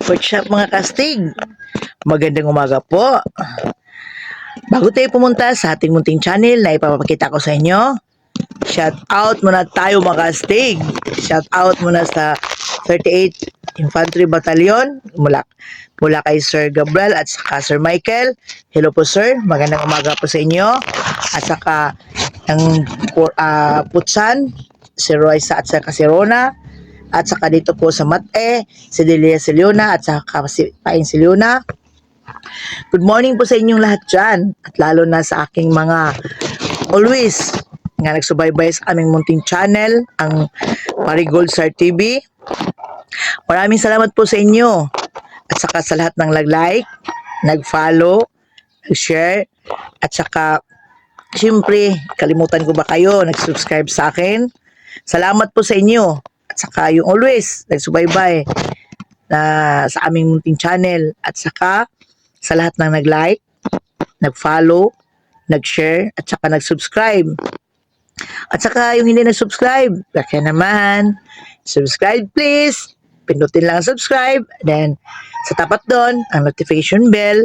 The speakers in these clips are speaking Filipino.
What's up mga kastig? Magandang umaga po. Bago tayo pumunta sa ating munting channel na ipapakita ko sa inyo, shout out muna tayo mga kastig. Shout out muna sa 38th Infantry Battalion mula kay Sir Gabriel at saka Sir Michael. Hello po sir, magandang umaga po sa inyo. At saka ang Putsan, si Roysa at saka si Rona. At saka dito po sa Mate, si Delia Siliona at saka si Paing Siliona. Good morning po sa inyong lahat dyan. At lalo na sa aking mga always nga nagsubaybay sa aming munting channel, ang Marigold Star TV. Maraming salamat po sa inyo. At saka sa lahat ng nag-like, nag-follow, nag-share, at saka siyempre, kalimutan ko ba kayo, nag-subscribe sa akin. Salamat po sa inyo. At saka yung always nagsubaybay na sa aming munting channel. At saka sa lahat ng nag-like, nag-follow, nag-share, at saka nag-subscribe. At saka yung hindi nag-subscribe, kaya naman, subscribe please. Pindutin lang ang subscribe. Then, sa tapat doon, ang notification bell.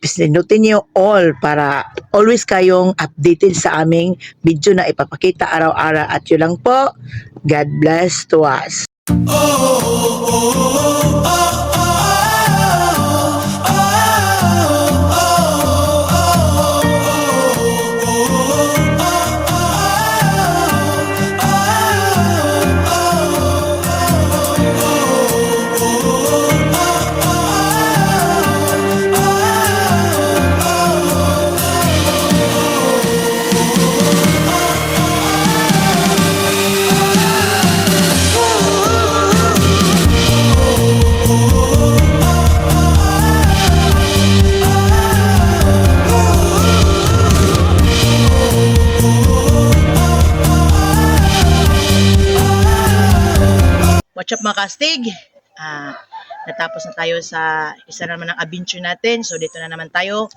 Pindutin nyo all para always kayong updated sa aming video na ipapakita araw-araw. At yun lang po. God bless to us. What's up mga kastig? Natapos na tayo sa isa naman ng adventure natin. So dito na naman tayo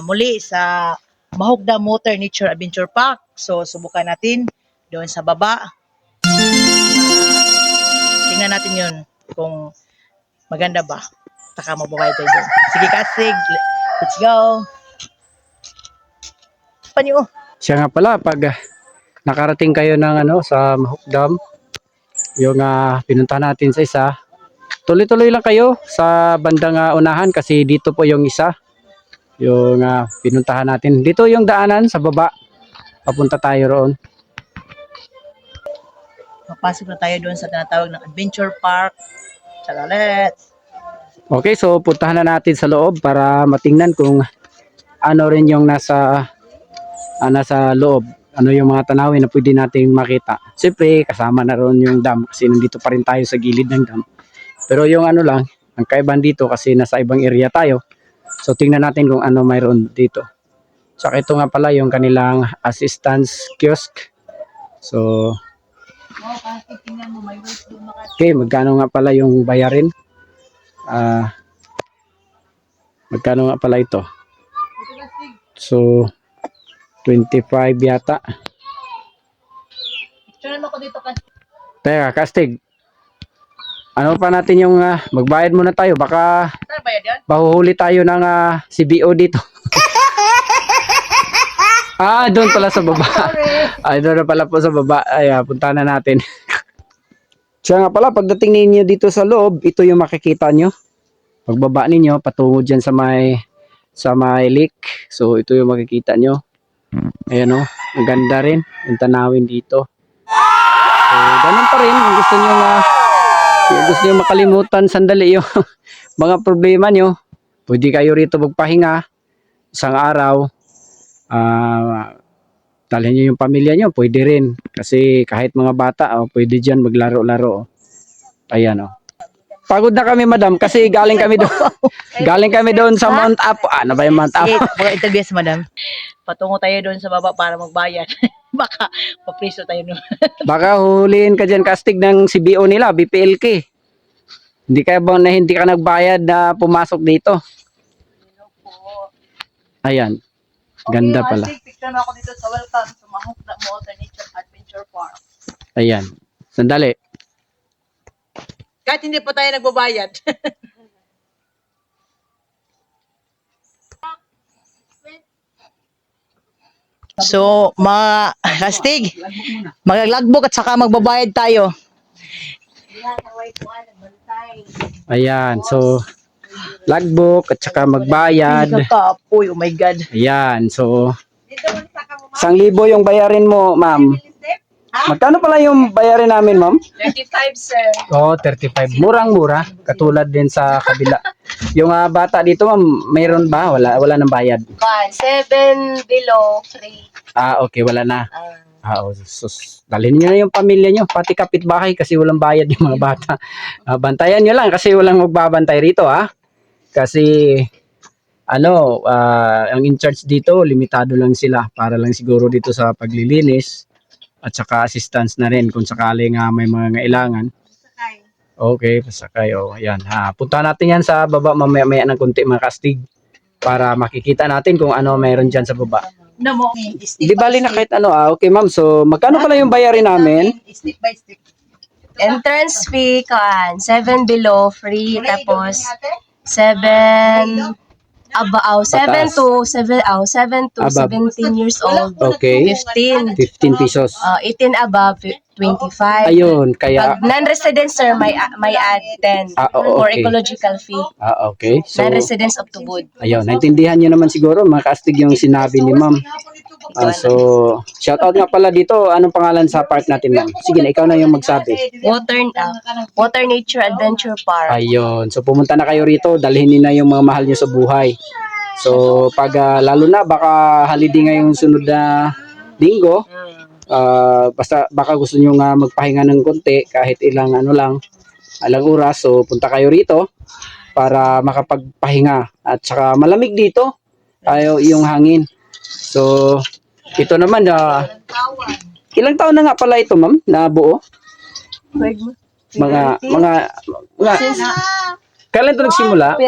muli sa Mahogda Motor Nature Adventure Park. So subukan natin doon sa baba. Tingnan natin yun kung maganda ba. Taka mabuhay tayo doon. Sige kastig, let's go! Panyo! Siya nga pala, pag nakarating kayo ng sa Mahogdam, yung pinuntahan natin sa isa, tuloy-tuloy lang kayo sa bandang unahan kasi dito po yung isa, yung pinuntahan natin. Dito yung daanan sa baba, papunta tayo roon. Papasok na tayo doon sa tinatawag ng Adventure Park. Tara, let's! Okay, so puntahan na natin sa loob para matingnan kung ano rin yung nasa loob. Ano yung mga tanawin na pwede nating makita. Siyempre, kasama na ron yung dam kasi nandito pa rin tayo sa gilid ng dam. Pero yung lang, ang kaibahan dito kasi nasa ibang area tayo. So, tingnan natin kung ano mayroon dito. So, ito nga pala yung kanilang assistance kiosk. So, okay, magkano nga pala yung bayarin? Magkano nga pala ito? So, 25 yata. Tunan mo ko dito kasi. Teka, kastig. Ano pa natin yung magbayad muna tayo. Baka Saan bayad yan? mahuhuli tayo ng CBO dito. Doon pala sa baba. Doon na pala po sa baba. Punta na natin. Siya nga pala, pagdating ninyo dito sa loob, ito yung makikita nyo. Pagbaba ninyo, patungo dyan sa may lake. So, ito yung makikita nyo. Ayan o, ang ganda rin yung tanawin dito. So, ganun pa rin kung gusto nyo makalimutan sandali yung mga problema nyo, pwede kayo rito magpahinga isang araw. Dalhin nyo yung pamilya nyo, pwede rin kasi kahit mga bata pwede dyan maglaro-laro. Ayan o. Pagod na kami madam kasi galing kami doon sa Mount Apo. Ano ba yung Mount Apo? Mga interview sa madam. Patungo tayo doon sa baba para magbayad. Baka papriso tayo doon. Baka huliin ka dyan kastig ng CBO nila, BPLK. Hindi ka nagbayad na pumasok dito. Ayan. Ganda pala. Picture na ako dito sa welcome sa Mahogda Motor Nature Adventure Park. Ayan. Sandali. Kahit hindi pa tayo nagbabayad. So, mga kastig, maglagbok at saka magbabayad tayo. Ayan, so logbook at saka magbayad. Kakapoy, oh my God. Ayan, so 1,000 yung bayarin mo, ma'am. Magkano pala yung bayarin namin, ma'am? 35, sir. Oh, 35. Murang-mura. Katulad din sa kabila. Yung bata dito, ma'am, mayroon ba? Wala nang bayad. 7 below, 3. Okay, wala na. Sus. Dalhin niyo na yung pamilya niyo, pati kapitbahay kasi walang bayad yung mga bata. Bantayan niyo lang kasi walang magbabantay rito, Kasi ang in charge dito, limitado lang sila para lang siguro dito sa paglilinis at saka assistance na rin kung sakaling may mga ngailangan. Okay, pasakay. Ayan. Punta natin yan sa baba mamaya-maya ng konti mga kastig para makikita natin kung ano meron dyan sa baba. Di bali na kahit ano. Okay, ma'am. So, magkano pala yung bayarin namin? Step by step. Entrance fee, 7 below, free. Tapos, 7 Pataas. 7 to Above. 17 years old. Okay. 15. 15 pesos. 18 above, 25. Ayun, kaya... Pag non-residents, sir, may add 10 for Okay. ecological fee. Okay. So, Non-residents of Tubod. ayun, naintindihan nyo naman siguro, mga kastig yung sinabi ni ma'am. So, shoutout nga pala dito. Anong pangalan sa park natin, ma'am? Sige na, ikaw na yung magsabi. Water Nature Adventure Park. Ayun. So, pumunta na kayo rito. Dalhin niyo na yung mga mahal nyo sa buhay. So, pag lalo na, baka holiday ngayong sunod na linggo, basta baka gusto nyo nga magpahinga ng konti, kahit ilang oras. So, punta kayo rito para makapagpahinga. At saka malamig dito. Yung hangin. So, ito naman, ilang taon na nga pala ito, ma'am, na buo? Mga, kailan ito nagsimula?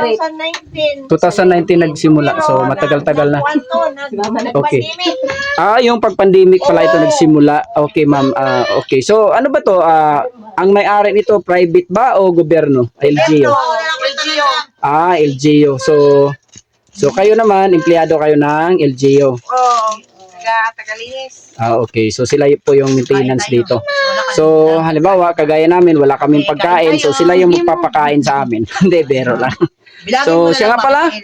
2019 nagsimula. So, matagal-tagal na. Okay. Yung pag-pandemic pala ito nagsimula. Okay, ma'am. Okay. So, ano ba to? Ang may-ari nito, private ba o gobyerno? LGU? LGU. So, kayo naman, empleyado kayo ng LGU. Tagalinis. Okay. So, sila po yung maintenance dito. So, halimbawa, kagaya namin, wala kaming pagkain. So, sila yung magpapakain sa amin. Hindi, bero lang. So, siya nga pala,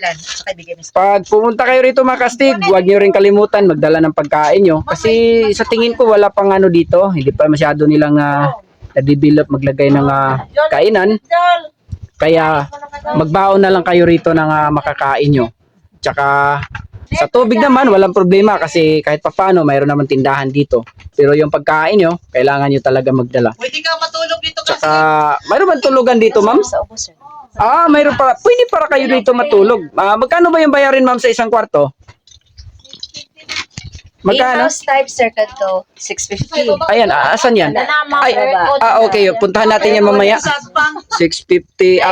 pag pumunta kayo rito mga kastig, huwag nyo rin kalimutan magdala ng pagkain nyo. Kasi sa tingin ko, wala pang dito. Hindi pa masyado nilang na-develop maglagay ng kainan. Kaya, magbaon na lang kayo rito ng makakain nyo. Tsaka, sa tubig naman, walang problema kasi kahit papaano, mayroon naman tindahan dito. Pero yung pagkain nyo, kailangan nyo talaga magdala. Pwede ka matulog dito kasi. Tsaka, mayroon ba tulugan dito, ma'am? Sa ubo, sir. Mayroon pa. Pwede para kayo dito matulog. Magkano ba yung bayarin, ma'am, sa isang kwarto? Magkano? House type, sir, to 650. Ayan, asan yan? Ay, okay. Puntahan natin yan mamaya. 650.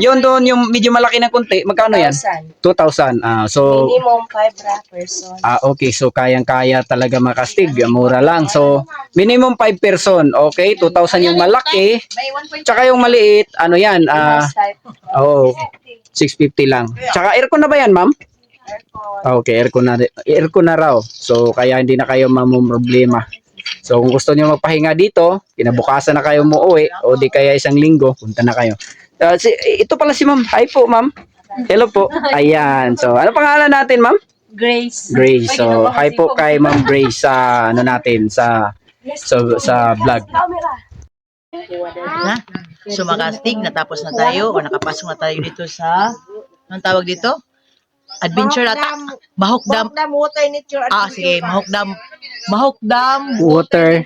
Yun doon, yung medyo malaki na konti. Magkano yan? 2,000. So, Minimum 5 person. okay. So, kayang-kaya talaga makastig. Mura lang. So, minimum 5 person. Okay, 2,000 yung malaki. Tsaka yung maliit, yan? House type. 650 lang. Tsaka aircon na ba yan, ma'am? Okay, aircon na raw. So, kaya hindi na kayo mamumroblema. So, kung gusto niyo magpahinga dito, kinabukasan na kayo muuwi, o di kaya isang linggo, punta na kayo. Ito pala si ma'am. Hi po, ma'am. Hello po. Ayan. So, ano pangalan natin, ma'am? Grace. Grace. So, hi po kay Ma'am Grace sa sa vlog. So makastig, natapos na tayo o nakapasok na tayo dito sa, anong tawag dito? Adventure ata. Mahok Dam. Water Nature Sige, Mahok Dam. Water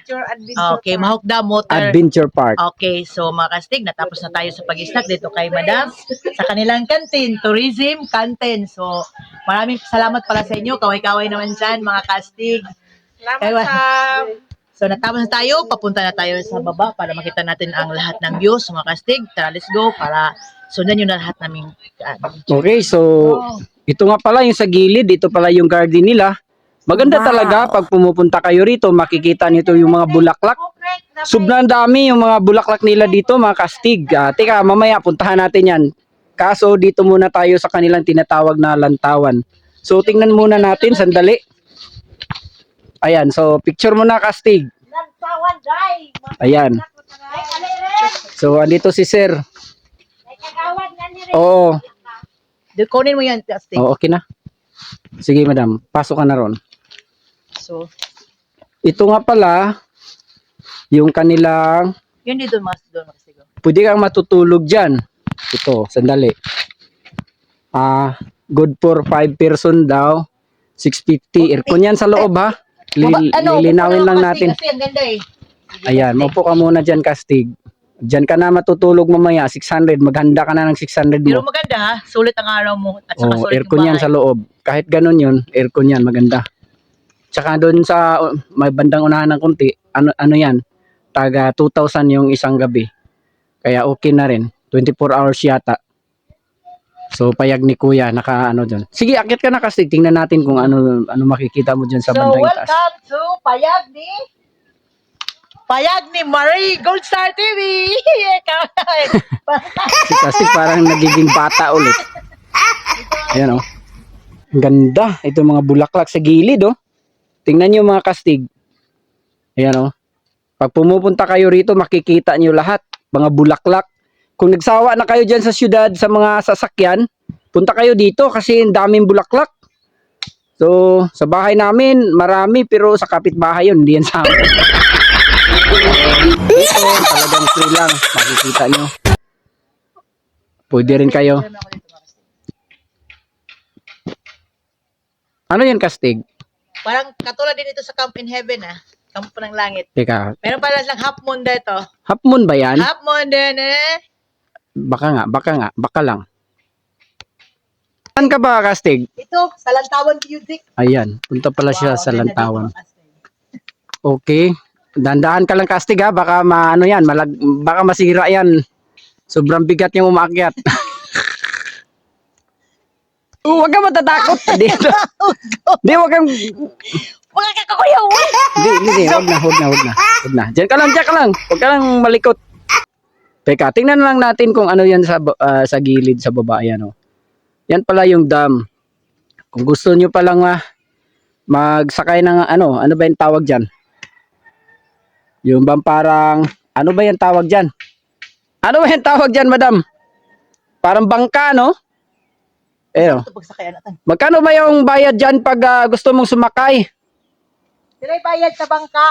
Okay, Mahok Dam Water. Adventure Park. Okay, so mga kastig, natapos na tayo sa pag-snack dito kay Madam sa kanilang canteen, tourism canteen. So, maraming salamat pala sa inyo. Kaway-kaway naman dyan, mga kastig. So, natapos na tayo. Papunta na tayo sa baba para makita natin ang lahat ng views. So, mga kastig, tara, let's go para sundan nyo na lahat naming Okay, so ito nga pala yung sa gilid, ito pala yung garden nila. Maganda talaga pag pumupunta kayo rito, makikita nito yung mga bulaklak. Sobrang dami yung mga bulaklak nila dito, mga kastig. Teka, mamaya puntahan natin yan. Kaso dito muna tayo sa kanilang tinatawag na lantawan. So tingnan muna natin, sandali. Ayan, so picture muna kastig. Ayan. So andito si sir. Oo. Kunin mo yan, Kastig. Oo, okay na. Sige madam, pasok ka na ron. So, Ito nga pala, yung kanilang, yun dito, doon, Kastig. pwede kang matutulog dyan. Ito, sandali. Good for 5 person daw. 650. Aircon yan sa loob ha. Lilinawin lang natin. Kasi ang ganda eh. Ayan, maupo ka muna dyan, Kastig. Dyan ka na matutulog mamaya, 600. Maghanda ka na ng 600 Pero mo. maganda ha, sulit ang araw mo. At saka Oh, sulit aircon yung yan bahay. sa loob. Kahit ganun yun, aircon yan, maganda. Tsaka doon sa may bandang unahan ng konti, ano yan, taga 2,000 yung isang gabi. Kaya okay na rin. 24 hours yata. So payag ni Kuya, naka ano doon. Sige, akit ka na kasi tingnan natin kung ano makikita mo diyan sa So, bandang itaas. welcome to Payag ni Marie Gold Star TV! Kasi parang nagiging bata ulit. Ayan oh. Ang ganda. Ito mga bulaklak sa gilid oh. Tingnan niyo mga kastig. Ayan oh. Pag pumupunta kayo rito, makikita niyo lahat. Mga bulaklak. Kung nagsawa na kayo dyan sa syudad, sa mga sasakyan, punta kayo dito kasi ang daming bulaklak. So, sa bahay namin, marami, pero sa kapitbahay yun, hindi yan sa amin. Dito, talagang free lang. Makikita nyo. Pwede rin kayo. Ano yan, kastig? Parang katulad din ito sa Camp in Heaven ah. Kampo ng langit. Teka, Meron pala lang half moon dito. half moon ba yan? Half moon din eh. Baka lang. Saan ka ba, kastig? Ito, sa Lantawan Music. Ayan, punta pala siya Wow, sa ganda dito, Lantawan. mga Kastig. Okay. Dandaan ka lang, kastig ha. Baka maano yan, baka masira yan. Sobrang bigat yung umaakyat. Huwag kang matatakot. Dito. Di, huwag kang... Wala ka kakuyaw! Hindi. Huwag na. Diyan ka lang. Huwag ka lang malikot. Teka, tingnan lang natin kung ano yan sa gilid sa baba. Ayan, oh. Yan pala yung dam. Kung gusto nyo palang magsakay ng ano ba yung tawag dyan? Yung bang parang, ano ba yung tawag dyan? Ano ba yung tawag dyan, madam? Parang bangka, no? Ito pagsakayan natin. Magkano ba yung bayad dyan pag gusto mong sumakay? Sila'y bayad sa bangka.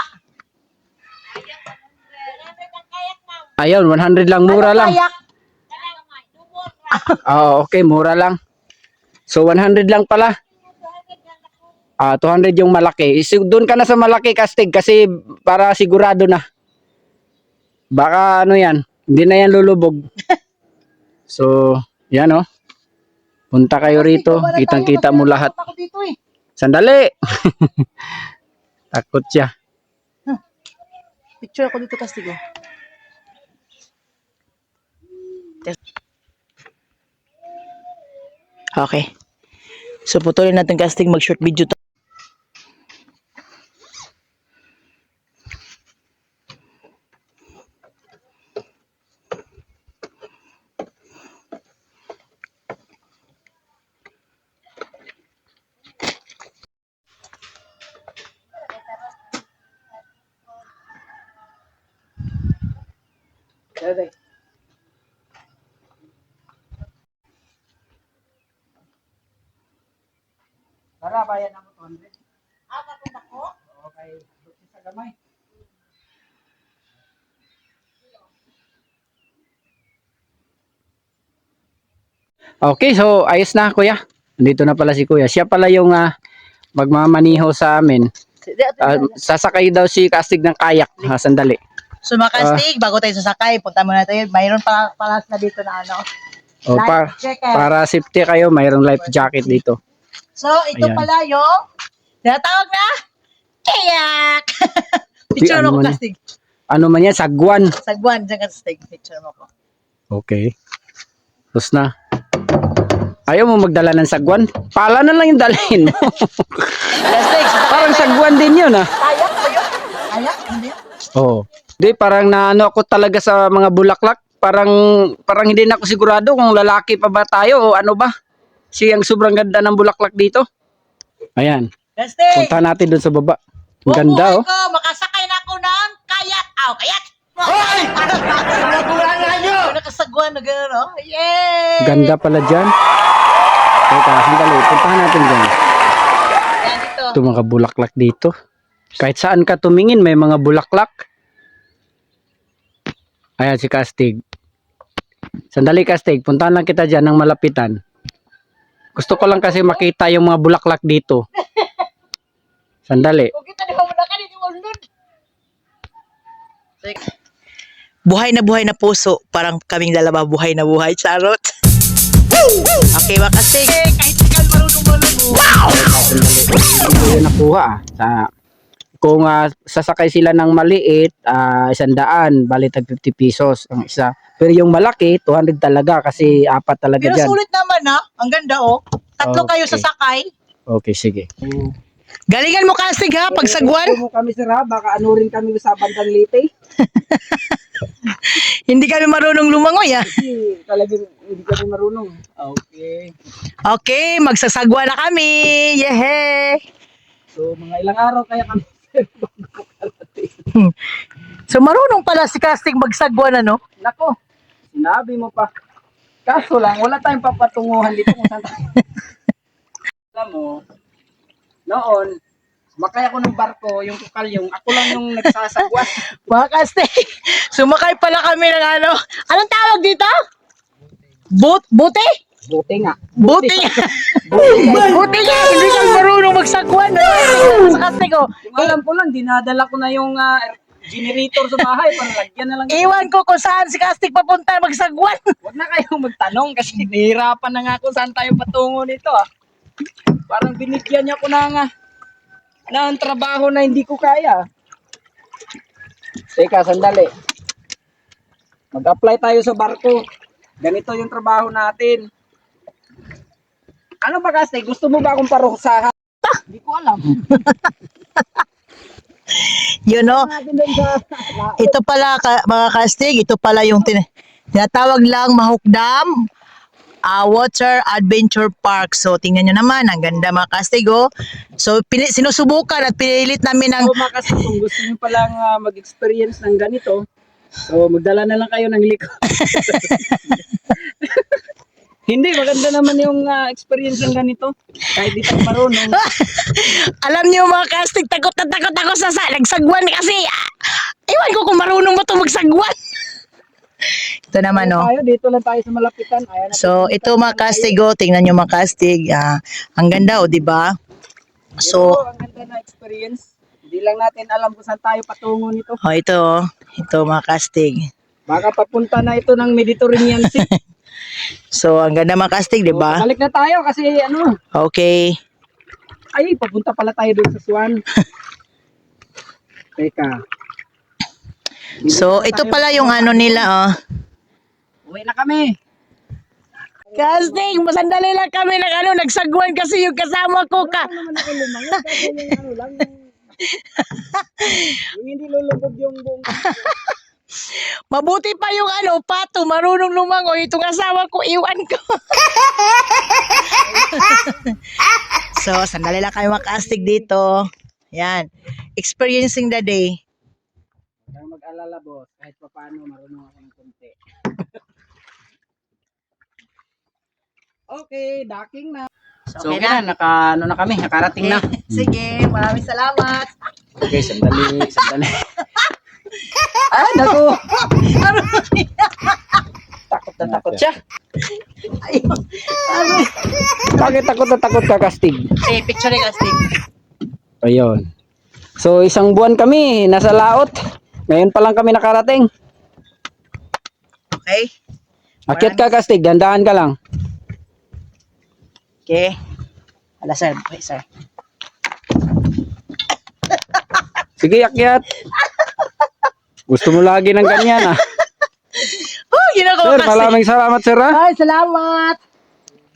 Ayun, 100 lang, mura lang. Kayak. Okay, mura lang. So 100 lang pala. 200 yung malaki. Doon ka na sa malaki, kastig, kasi para sigurado na. Baka ano yan, hindi na yan lulubog. So, yan oh. Punta kayo rito, kitang-kita mo lahat. Ako dito eh. Sandali. Takot siya. Picture ako dito, Kastig. Okay. So, putulin natin, Kastig, mag-short video to. Okay. Tara, bayan na mo 200. Papunta ko? Okay. Sa gamay. Okay, so ayos na, kuya. Nandito na pala si kuya. Siya pala yung magmamaniho sa amin. Sasakay daw si Kastig ng kayak. Sandali. So, mga Kastig, bago tayo sasakay, punta muna tayo. Mayroon pala na dito na ano. O, Life jacket. para safety kayo, mayroong life jacket dito. So, ito Ayan. pala yung tinatawag na kayak. Picture Ano mo ko, man yan? Kastig. Ano man yan? Sagwan. Sagwan, dyan Kastig. Picture mo ko. Okay. Tapos na. Ayaw mo magdala ng sagwan? Pala na lang yung dalhin mo. Kastig, Parang sagwan din yun ah. kayak ba yun? Kayak? Hindi. Oo. Di, parang naano ako talaga sa mga bulaklak. Parang hindi na ako sigurado kung lalaki pa ba tayo o ano ba. Siyang sobrang ganda ng bulaklak dito. Ayan, Kastig! punta natin doon sa baba. Ang ganda oh. ko, makasakay na ako ng kayat. Kayat! Hoy! Nakulangan nyo! Nakasagwan na gano'n, no? Yay! Ganda pala dyan. Teka, sandali. Puntahan natin dyan. Yan dito. Ito mga bulaklak dito. Kahit saan ka tumingin, may mga bulaklak. Ayan si Kastig. Sandali Kastig, puntahan lang kita dyan ng malapitan. Gusto ko lang kasi makita yung mga bulaklak dito. Sandali. Kung kita di ba muna ka, di mo ulod. Buhay na puso. Parang kaming dalawa buhay na buhay. Charot. Okay, mga Kastig. Kahit ikaw marunong malunod. Wow! Ito yung nakuha kung sasakay sila ng maliit, 100, bali tag 50 pesos ang isa. Pero yung malaki, 200 talaga kasi apat talaga Pero dyan. sulit naman, ha? Ang ganda, oh. Tatlo kayo Okay. sasakay. Okay, sige. Galingan mo, Kastig, ha? Pagsagwan. Mo kami sir ha, baka ano rin kami sa bandang lite. Hindi kami marunong lumangoy, ha? Kasi talagang hindi kami marunong. Okay. Okay, magsasagwa na kami. Yehe! So mga ilang araw kaya kami So, marunong pala si Kastig magsagwa na, no? Nako, sinabi mo pa. Kaso lang, wala tayong papatunguhan dito kung saan tayo. Alam mo, noon, sumakay ako ng barko, yung tukalyong, ako lang yung nagsasagwa. Mga Kastig, sumakay pala kami ng ano. Anong tawag dito? Buti? Buti nga. Buti nga. Buti nga. Hindi kami marunong magsagwa, no? Sa Kastig, oh. Yung alam ko lang, dinadala ko na yung generator sa bahay, panlagyan na lang. Iwan ko kung saan si Kastig papunta magsagwan. Huwag na kayong magtanong kasi nahihirapan na nga kung saan tayo patungo nito ah. Parang binigyan niya ko ng trabaho na hindi ko kaya. Teka, sandali. Mag-apply tayo sa barko. Ganito yung trabaho natin. Ano ba kasi? Gusto mo ba akong parusahan? Hindi ko alam. You know, ito pala, mga Kastig, ito pala yung tinatawag lang Mahukdam Water Adventure Park. So, tingnan nyo naman, ang ganda mga Kastig, oh. So, sinusubukan at pinilit namin ng... So, kasi kung gusto nyo palang mag-experience ng ganito, so magdala na lang kayo ng liko. Hindi, maganda naman yung experience ng ganito. Kahit di tayo marunong. Alam niyo mga Kastig, takot na takot ako sa nagsagwan kasi iwan ko kung marunong mo ito magsagwan. Ito naman, oh. Tayo, dito lang tayo sa malapitan. Ayan, So, ito mga Kastig, oh. Tingnan nyo mga Kastig. Ang ganda, oh, di ba? So, ang ganda na experience. Hindi lang natin alam kung saan tayo patungo nito. oh, ito, oh. Ito mga Kastig. Baka papunta na ito ng Mediterranean Sea. So, ang ganda mga Kastig, di ba? Balik na tayo kasi ano, Okay. ay, papunta pala tayo doon sa Swan. Teka. So, ito pala yung ano nila, oh. Uwi na kami. Kastig, masandali lang kami nagsagwan kasi yung kasama ko ka. Naman ako lumangot kasi yung ano lang, yung hindi lulubog yung buong. Mabuti pa yung pato, marunong lumangoy. Itong asawa ko, iwan ko. So, sandali lang kayo makastig dito. Yan. Experiencing the day. Huwag mag-alala boss, kahit pa paano marunong ako ng konti. Okay, docking na. So, okay na, ano na kami, nakarating na. Sige, maraming salamat. Okay, sandali. Ay, naku! Takot na takot siya. Ayun. Bakit takot na takot ka, Kastig? Picture ni Kastig. Ayun. So, isang buwan kami, nasa laot. Ngayon pa lang kami nakarating. Okay? Akyat ka, Kastig, dandahan ka lang. Okay. Ala, sir. Okay, sir. Sige, akyat. Gusto mo lagi ng ganyan, ah. Oh, ginagawa Sir, kasi. maraming salamat, sir, ah. Ay, salamat.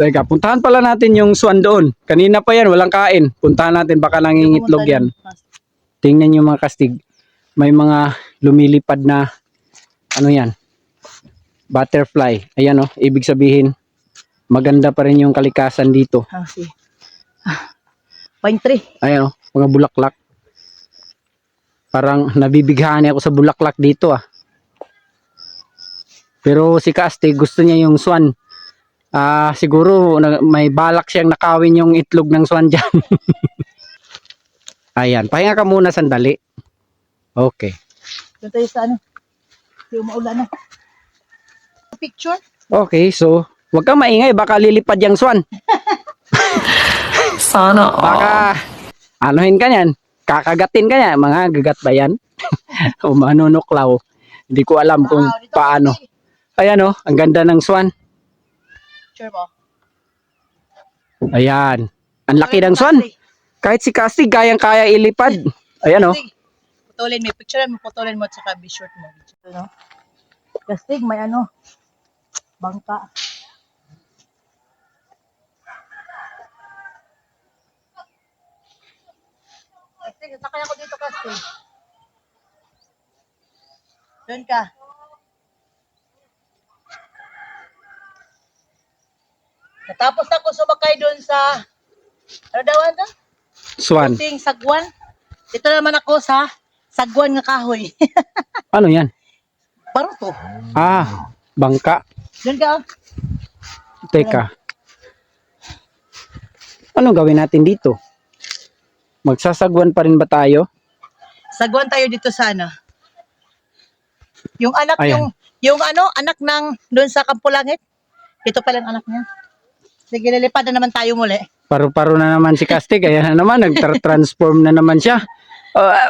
Teka, puntahan pala natin yung swan doon. Kanina pa yan, walang kain. Puntahan natin, baka nangingitlog yan. Tingnan nyo mga Kastig. May mga lumilipad na ano yan, butterfly. Ayan oh, ibig sabihin maganda pa rin yung kalikasan dito. Si Pine tree. Ayan oh, mga bulaklak. Parang nabibighani ako sa bulaklak dito ah. Pero si Kasti gusto niya yung swan. Siguro may balak siyang nakawin yung itlog ng swan dyan. Ayan, pahinga ka muna sandali. Okay. Doon tayo sa ano. Hindi umaulan na. Picture? Okay, so wag kang maingay, baka lilipad yung swan. Sana all. Baka anuhin ka niyan, kakagatin ka niyan. Mga gagat ba yan? O manunuklaw. Hindi ko alam kung Wow, dito paano. kasi. Ayan oh, ang ganda ng swan. Picture mo. Ayan. Ang laki ng swan. Kahit si Kasti, kayang-kaya ilipad. Ayan oh. Kastig, putulin mo. Picture mo, putulin mo at saka be-short mo. No? Kastig, may ano. Bangka. Kastig, sakay ako dito, Kastig. Doon ka. Natapos ako sumakay doon sa ano daw ito? Swan. Puting sagwan. Dito naman ako sa sagwan nga kahoy. Ano yan? Baruto. Bangka. Doon ka. Teka. Anong gawin natin dito? Magsasagwan pa rin ba tayo? Sagwan tayo dito sa ano. Yung anak Ayan. yung ano, anak ng doon sa Kampo Langit. Ito pala ang anak niya. Sige, lilipad na naman tayo muli. Paru-paro na naman si Kasti. Kaya na naman, nag-transform na naman siya.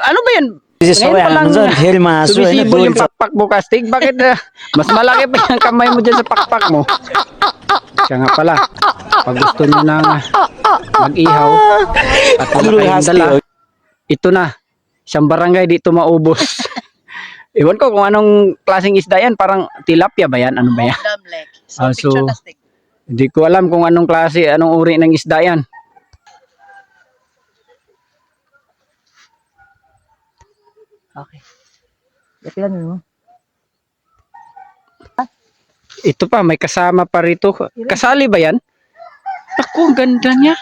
Ano ba yan? Ngayon pa lang sumisibol yung pakpak mo, Kastig. Bakit mas malaki pa yung kamay mo dyan sa pakpak mo? Siya nga pala, pag gusto nyo nang mag-ihaw at wala kayong dala, ito na, siyang barangay dito maubos. Iwan ko kung anong klaseng isda yan, parang tilapia ba yan? Ano ba yan? Dam lake. So, Ah, so- picture Kastig. Hindi ko alam kung anong klase, anong uri ng isda yan. Okay. Ipilan mo. Ito pa, may kasama pa rito. Kasali ba yan? Ako, ang ganda niya.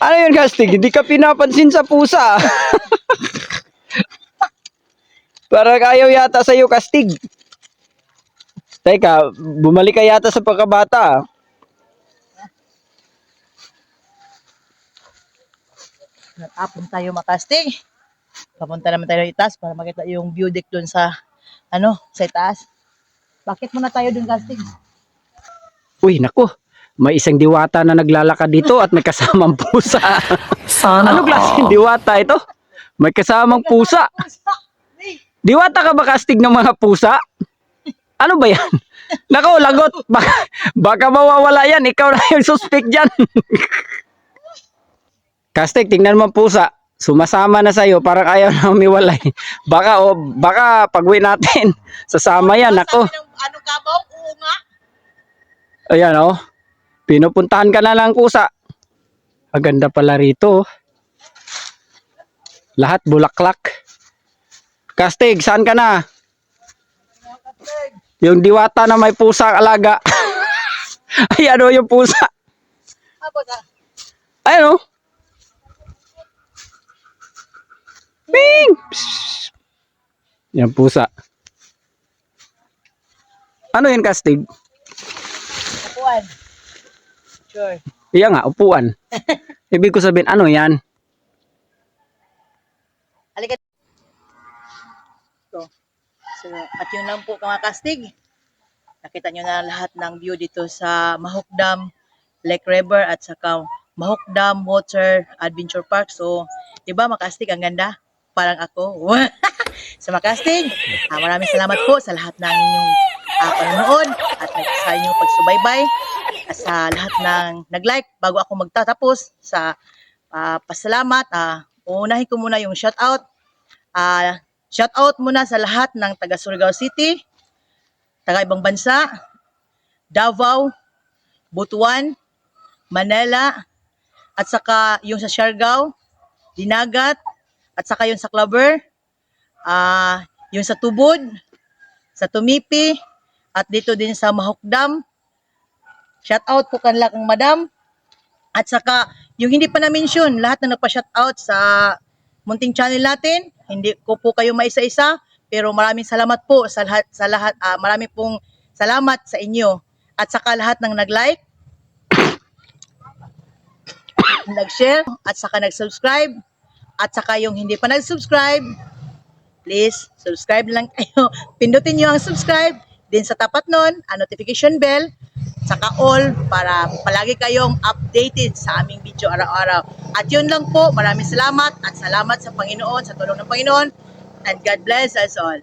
Ano yun, Kastig? Hindi ka pinapansin sa pusa. Parang ayaw yata sa'yo, Kastig. Teka, bumalik ka yata sa pagkabata. Natapon tayo makastig. Papunta naman tayo ng itaas para makita yung view deck doon sa sa itaas. Bakit muna tayo doon, Kastig? Uy, naku. May isang diwata na naglalakad dito at may kasamang pusa. Sana Ano klaseng diwata ito? May kasamang pusa. Diwata ka ba, Kastig, ng mga pusa? Ano ba yan? Nako, lagot. Baka mawawala yan. Ikaw na yung suspect dyan. Kastig, tingnan mo ang pusa. Sumasama na sa'yo. Parang ayaw na umiwalay. Baka pag-uwi natin. Sasama yan. Nako. Ano kabaw? Oo nga. Ayan oh. Pinupuntahan ka na lang pusa. Ang ganda pala rito. Lahat bulaklak. Kastig, saan ka na? Yung diwata na may pusa alaga. Ayan o yung pusa. Aba ka. Ayan o. Ping! Psst. Yan pusa. Ano yan, Kastig? Upuan. Sure. Iya nga, upuan. Ibig ko sabihin, ano yan? Halika. So, at yun lang po mga Kastig. Nakita nyo na lahat ng view dito sa Mahok Dam, Lake River at saka Mahok Dam Water Adventure Park. So, di ba mga Kastig, ang ganda? parang ako. Sa Makastig, maraming salamat po sa lahat ng inyong panonood at sa inyong pagsubaybay at sa lahat ng nag-like bago ako magtatapos sa pasalamat. Uunahin ko muna yung shoutout. Shoutout muna sa lahat ng taga Surigao City, taga ibang bansa, Davao, Butuan, Manila, at saka yung sa Siargao, Dinagat, at saka yung sa Claver, yung sa Tubod, sa Tumipi, at dito din sa Mahukdam. Shoutout po kanila kang madam. At saka yung hindi pa na-mention, lahat na nagpa-shoutout sa munting channel natin, hindi ko po kayo maisa-isa, pero maraming salamat po sa lahat, maraming pong salamat sa inyo. At saka lahat ng nag-like, nag-share, at saka nag-subscribe, at saka yung hindi pa nag-subscribe, please, subscribe lang kayo. Pindutin nyo ang subscribe, din sa tapat nun, ang notification bell, saka all, para palagi kayong updated sa aming video araw-araw. At yun lang po, maraming salamat, at salamat sa Panginoon, sa tulong ng Panginoon, and God bless us all.